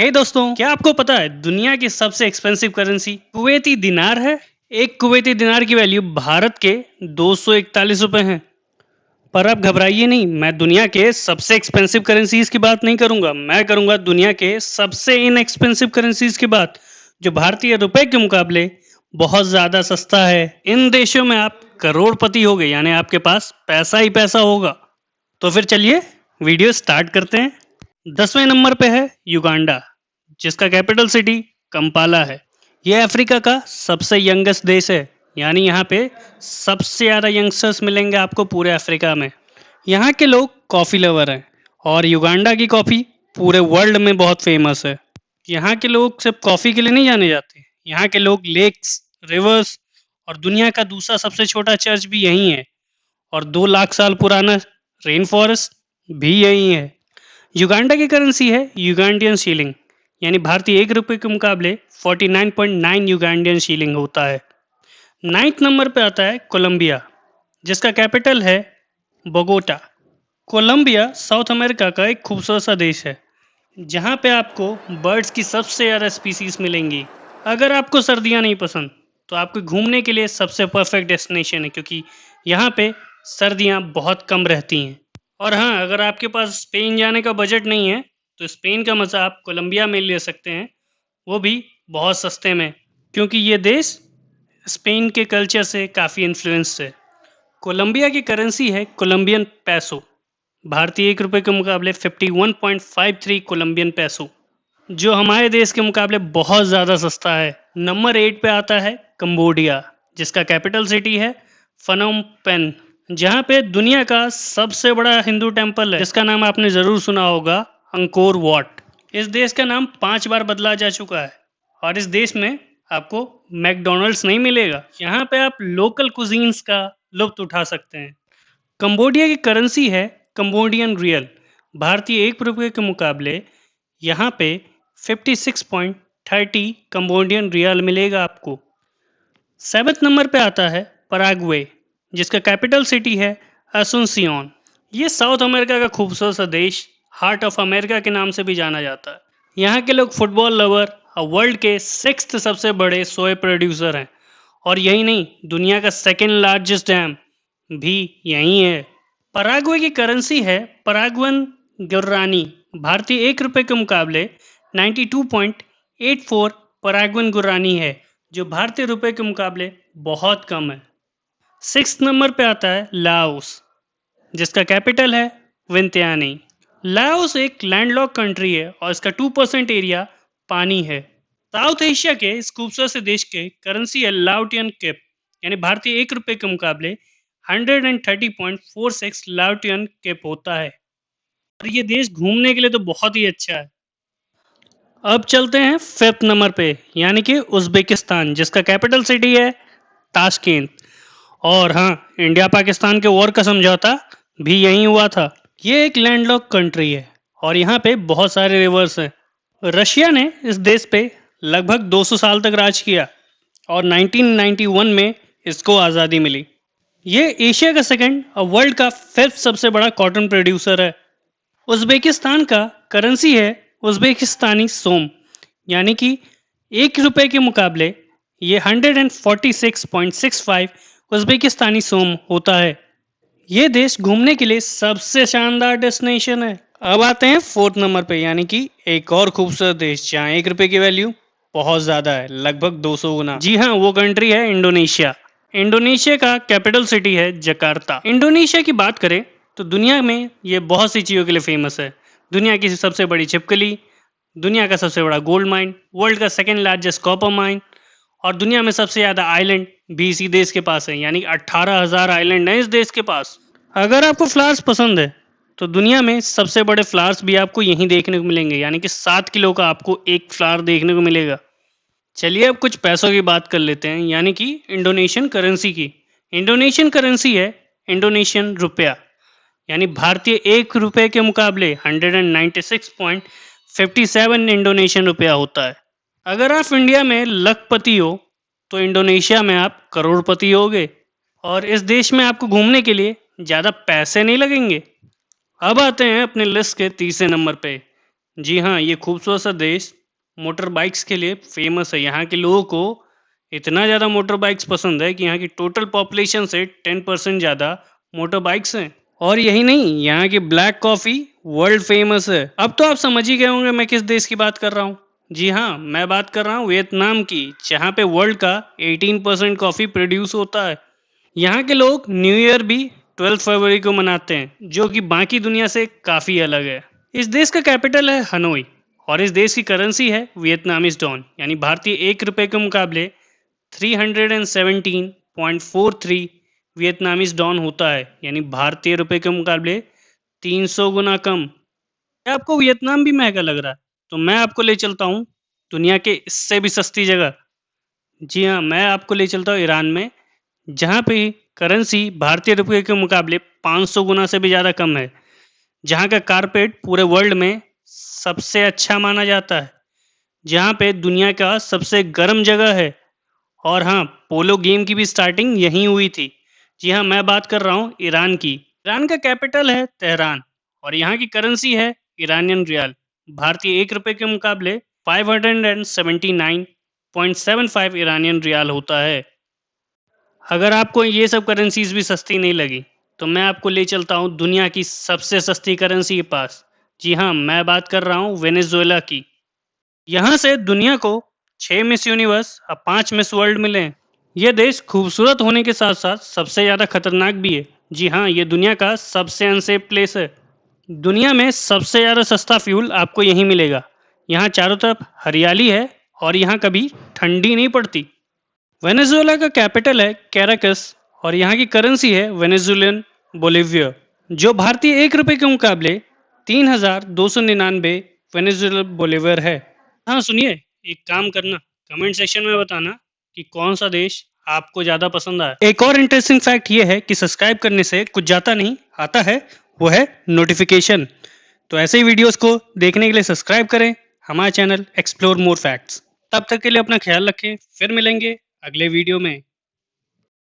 हे दोस्तों, क्या आपको पता है दुनिया की सबसे एक्सपेंसिव करेंसी कुवैती दिनार है। एक कुवैती दिनार की वैल्यू भारत के 241 रुपए है। पर आप घबराइए नहीं, मैं दुनिया के सबसे एक्सपेंसिव करेंसीज की बात नहीं करूंगा। मैं करूंगा दुनिया के सबसे इनएक्सपेंसिव करेंसीज की बात, जो भारतीय रुपए के मुकाबले बहुत ज्यादा सस्ता है। इन देशों में आप करोड़पति हो गए, यानी आपके पास पैसा ही पैसा होगा। तो फिर चलिए वीडियो स्टार्ट करते हैं। 10वें नंबर पे है युगांडा, जिसका कैपिटल सिटी कंपाला है। यह अफ्रीका का सबसे यंगेस्ट देश है, यानी यहाँ पे सबसे ज़्यादा यंगस्टर्स मिलेंगे आपको पूरे अफ्रीका में। यहाँ के लोग कॉफ़ी लवर हैं और युगांडा की कॉफ़ी पूरे वर्ल्ड में बहुत फेमस है। यहाँ के लोग सिर्फ कॉफ़ी के लिए नहीं जाने जाते, यहाँ के लोग लेक्स, रिवर्स और दुनिया का दूसरा सबसे छोटा चर्च भी यहीं है, और 2 लाख साल पुराना रेन फॉरेस्ट भी यहीं है। युगांडा की करेंसी है युगांडियन शीलिंग, यानी भारतीय 1 रुपये के मुकाबले 49.9 युगांडियन शीलिंग होता है। 9th नंबर पे आता है कोलंबिया, जिसका कैपिटल है बोगोटा। कोलंबिया साउथ अमेरिका का एक खूबसूरत सा देश है, जहाँ पे आपको बर्ड्स की सबसे ज़्यादा स्पीसीज मिलेंगी। अगर आपको सर्दियाँ नहीं पसंद तो आपको घूमने के लिए सबसे परफेक्ट डेस्टिनेशन है, क्योंकि यहाँ पे सर्दियाँ बहुत कम रहती हैं। और हाँ, अगर आपके पास स्पेन जाने का बजट नहीं है तो स्पेन का मज़ा आप कोलंबिया में ले सकते हैं, वो भी बहुत सस्ते में, क्योंकि ये देश स्पेन के कल्चर से काफ़ी इन्फ्लुएंस है। कोलंबिया की करेंसी है कोलंबियन पैसो, भारतीय 1 रुपये के मुकाबले 51.53 कोलंबियन पैसो, जो हमारे देश के मुकाबले बहुत ज़्यादा सस्ता है। नंबर 8 पे आता है कंबोडिया, जिसका कैपिटल सिटी है फनोम पेन, जहाँ पे दुनिया का सबसे बड़ा हिंदू टेम्पल है, जिसका नाम आपने ज़रूर सुना होगा, अंकोर वाट। इस देश का नाम 5 बार बदला जा चुका है, और इस देश में आपको मैकडोनल्ड्स नहीं मिलेगा। यहाँ पे आप लोकल कुजीन्स का लुत्फ उठा सकते हैं। कंबोडिया की करेंसी है कंबोडियन रियल, भारतीय 1 रुपये के मुकाबले यहाँ पे 56.30 कंबोडियन रियल मिलेगा आपको। 7th नंबर पे आता है पराग्वे, जिसका कैपिटल सिटी है असुनसियोन। ये साउथ अमेरिका का खूबसूरत सा देश हार्ट ऑफ अमेरिका के नाम से भी जाना जाता है। यहाँ के लोग फुटबॉल लवर और वर्ल्ड के 6th सबसे बड़े सोए प्रोड्यूसर हैं, और यही नहीं, दुनिया का 2nd लार्जेस्ट डैम भी यहीं है। पराग्वे की करेंसी है पराग्वन गुर्रानी, भारतीय 1 रुपये के मुकाबले 92.84 पराग्वन गुर्रानी है, जो भारतीय रुपए के मुकाबले बहुत कम है। 6th नंबर पे आता है लाओस, जिसका कैपिटल है विंतियानी। लाओस एक लैंडलॉक कंट्री है और इसका 2% एरिया पानी है। साउथ एशिया के इस खूबसूरत से देश के करेंसी है लाओटियन किप, यानी भारतीय 1 रुपये के मुकाबले 130.46 लाओटियन किप होता है, और ये देश घूमने के लिए तो बहुत ही अच्छा है। अब चलते हैं 5th नंबर पे, यानी कि उज़्बेकिस्तान, जिसका कैपिटल सिटी है ताशकेंत। और हाँ, इंडिया पाकिस्तान के वॉर का समझौता भी यहीं हुआ था। ये एक लैंडलॉक कंट्री है और यहाँ पे बहुत सारे रिवर्स हैं। रशिया ने इस देश पे लगभग 200 साल तक राज किया और 1991 में इसको आज़ादी मिली। ये एशिया का 2nd और वर्ल्ड का 5th सबसे बड़ा कॉटन प्रोड्यूसर है। उज़्बेकिस्तान का करेंसी है उज़्बेकिस्तानी सोम, यानी कि 1 रुपये के मुकाबले ये 146.65 उज़्बेकिस्तानी सोम होता है। ये देश घूमने के लिए सबसे शानदार डेस्टिनेशन है। अब आते हैं 4th नंबर पे, यानी कि एक और खूबसूरत देश जहाँ 1 रुपये की वैल्यू बहुत ज़्यादा है, लगभग 200 गुना। जी हाँ, वो कंट्री है इंडोनेशिया। इंडोनेशिया का कैपिटल सिटी है जकार्ता। इंडोनेशिया की बात करें तो दुनिया में ये बहुत सी चीज़ों के लिए फेमस है। दुनिया की सबसे बड़ी छिपकली, दुनिया का सबसे बड़ा गोल्ड माइन, वर्ल्ड का 2nd लार्जेस्ट कॉपर माइन, और दुनिया में सबसे ज़्यादा आइलैंड भी इसी देश के पास है, यानी 18,000 आइलैंड हैं इस देश के पास। अगर आपको फ्लावर्स पसंद है तो दुनिया में सबसे बड़े फ्लावर्स भी आपको यहीं देखने को मिलेंगे, यानी कि 7 किलो का आपको एक फ्लावर देखने को मिलेगा। चलिए अब कुछ पैसों की बात कर लेते हैं, यानी कि इंडोनेशियन करेंसी की। इंडोनेशियन करेंसी है इंडोनेशियन रुपया, यानी भारतीय 1 रुपये के मुकाबले 196.57 इंडोनेशियन रुपया होता है। अगर आप इंडिया में लखपति हो तो इंडोनेशिया में आप करोड़पति होगे, और इस देश में आपको घूमने के लिए ज़्यादा पैसे नहीं लगेंगे। अब आते हैं अपने लिस्ट के तीसरे नंबर पे, जी हाँ, ये खूबसूरत सा देश मोटर बाइक्स के लिए फेमस है। यहाँ के लोगों को इतना ज़्यादा मोटर बाइक्स पसंद है कि यहाँ की टोटल पॉपुलेशन से 10% ज़्यादा मोटर बाइक्स हैं। और यही नहीं, यहाँ की ब्लैक कॉफ़ी वर्ल्ड फेमस है। अब तो आप समझ ही गए होंगे मैं किस देश की बात कर रहा हूँ। जी हाँ, मैं बात कर रहा हूँ वियतनाम की, जहाँ पे वर्ल्ड का 18% कॉफ़ी प्रोड्यूस होता है। यहाँ के लोग न्यू ईयर भी 12 फरवरी को मनाते हैं, जो कि बाकी दुनिया से काफ़ी अलग है। इस देश का कैपिटल है हनोई और इस देश की करेंसी है वियतनामीज डॉन, यानी भारतीय 1 रुपए के मुकाबले 317.43 वियतनामीज डॉन होता है, यानी भारतीय रुपए के मुकाबले 300 गुना कम। क्या आपको वियतनाम भी महंगा लग रहा है? तो मैं आपको ले चलता हूँ दुनिया के इससे भी सस्ती जगह। जी हाँ, मैं आपको ले चलता हूँ ईरान में, जहाँ पे करेंसी भारतीय रुपये के मुकाबले 500 गुना से भी ज़्यादा कम है। जहाँ का कारपेट पूरे वर्ल्ड में सबसे अच्छा माना जाता है, जहाँ पे दुनिया का सबसे गर्म जगह है। और हाँ, पोलो गेम की भी स्टार्टिंग यहीं हुई थी। जी हाँ, मैं बात कर रहा हूँ ईरान की। ईरान का कैपिटल है तेहरान और यहाँ की करेंसी है ईरानियन रियाल। भारतीय 1 रुपए के मुकाबले 579.75 ईरानियन रियाल होता है। अगर आपको ये सब करेंसीज भी सस्ती नहीं लगी, तो मैं आपको ले चलता हूँ दुनिया की सबसे सस्ती करेंसी के पास। जी हाँ, मैं बात कर रहा हूँ वेनेजुएला की। यहाँ से दुनिया को 6 मिस यूनिवर्स और 5 मिस वर्ल्ड मिले हैं। ये देश खूबसूरत होने के साथ साथ सबसे ज़्यादा खतरनाक भी है। जी हाँ, ये दुनिया का सबसे अनसेफ प्लेस है। दुनिया में सबसे ज़्यादा सस्ता फ्यूल आपको यहीं मिलेगा। यहाँ चारों तरफ हरियाली है और यहाँ कभी ठंडी नहीं पड़ती। वेनेजुएला का कैपिटल है कैराकस और यहाँ की करेंसी है वेनेजुएलन बोलिविया, जो भारतीय 1 रुपए के मुकाबले 3,299 वेनेजुएलन बोलिवियर है। हाँ सुनिए, एक काम करना, कमेंट सेक्शन में बताना कि कौन सा देश आपको ज़्यादा पसंद आया। एक और इंटरेस्टिंग फैक्ट ये है कि सब्सक्राइब करने से कुछ जाता नहीं, आता है, वो है नोटिफिकेशन। तो ऐसे ही वीडियोस को देखने के लिए सब्सक्राइब करें हमारा चैनल एक्सप्लोर मोर फैक्ट्स। तब तक के लिए अपना ख्याल रखें, फिर मिलेंगे अगले वीडियो में।